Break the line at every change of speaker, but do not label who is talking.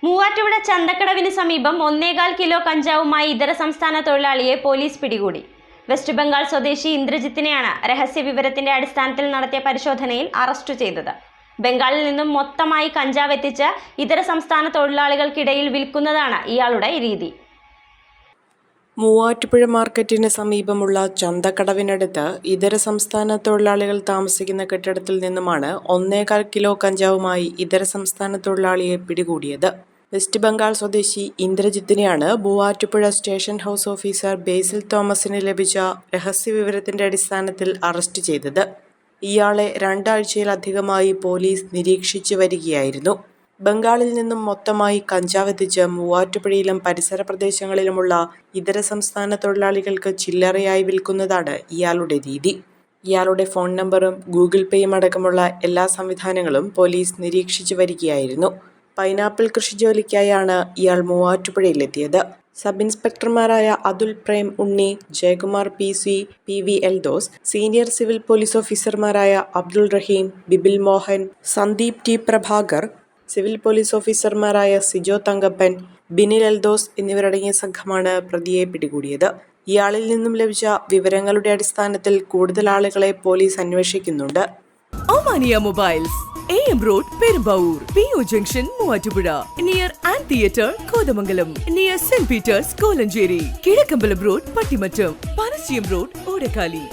മൂവാറ്റുപുഴ ചന്തക്കടവിന് സമീപം 1.25 കിലോ കഞ്ചാവുമായി ഇതര സംസ്ഥാന തൊഴിലാളിയെ പോലീസ് പിടികൂടി. വെസ്റ്റ് ബംഗാൾ സ്വദേശി ഇന്ദ്രജിത്തിനെയാണ് രഹസ്യ വിവരത്തിന്റെ അടിസ്ഥാനത്തിൽ നടത്തിയ പരിശോധനയിൽ അറസ്റ്റ് ചെയ്തത്. ബംഗാളിൽ നിന്നും മൊത്തമായി കഞ്ചാവ് എത്തിച്ച് ഇതര സംസ്ഥാന തൊഴിലാളികൾക്കിടയിൽ വിൽക്കുന്നതാണ് ഇയാളുടെ രീതി.
മൂവാറ്റുപുഴ മാർക്കറ്റിന് സമീപമുള്ള ചന്തക്കടവിനടുത്ത് ഇതര സംസ്ഥാന തൊഴിലാളികൾ താമസിക്കുന്ന കെട്ടിടത്തിൽ നിന്നുമാണ് 1.25 കിലോ കഞ്ചാവുമായി ഇതര സംസ്ഥാന തൊഴിലാളിയെ പിടികൂടിയത്. വെസ്റ്റ് ബംഗാൾ സ്വദേശി ഇന്ദ്രജിത്തിനെയാണ് മൂവാറ്റുപുഴ സ്റ്റേഷൻ ഹൗസ് ഓഫീസർ ബേസിൽ തോമസിന് ലഭിച്ച രഹസ്യവിവരത്തിന്റെ അടിസ്ഥാനത്തിൽ അറസ്റ്റ് ചെയ്തത്. ഇയാളെ 2 ആഴ്ചയിലധികമായി പോലീസ് നിരീക്ഷിച്ചു വരികയായിരുന്നു. ബംഗാളിൽ നിന്നും മൊത്തമായി കഞ്ചാവ് എത്തിച്ച് മൂവാറ്റുപുഴയിലും പരിസര പ്രദേശങ്ങളിലുമുള്ള ഇതര സംസ്ഥാന തൊഴിലാളികൾക്ക് ചില്ലറയായി വിൽക്കുന്നതാണ് ഇയാളുടെ രീതി. ഇയാളുടെ ഫോൺ നമ്പറും ഗൂഗിൾ പേയും അടക്കമുള്ള എല്ലാ സംവിധാനങ്ങളും പോലീസ് നിരീക്ഷിച്ചു വരികയായിരുന്നു. പൈനാപ്പിൾ കൃഷി ജോലിക്കായാണ് ഇയാൾ മൂവാറ്റുപുഴയിലെത്തിയത്. സബ് ഇൻസ്പെക്ടർമാരായ Athul Prem Unni, Jayakumar PC, PV Eldhose, senior civil police ഓഫീസർമാരായ Abdul Raheem, Bibil Mohan, Sandeep T Prabhakar, civil police ഓഫീസർമാരായ സിജോ തങ്കപ്പൻ, ബിനിൽ എൽദോസ് എന്നിവരടങ്ങിയ സംഘമാണ് പ്രതിയെ പിടികൂടിയത്. ഇയാളിൽ നിന്നും ലഭിച്ച വിവരങ്ങളുടെ അടിസ്ഥാനത്തിൽ കൂടുതൽ ആളുകളെ പോലീസ് അന്വേഷിക്കുന്നുണ്ട്.
Omania Mobiles, AM Road, Perumbaur, PO Junction, Muvatupuzha, near Ant Theatre, Kodamangalam, near St. Peter's, Kolanjeri, Kidakkambalam Road, Pattimattam, Panachiyam Road, Odakali.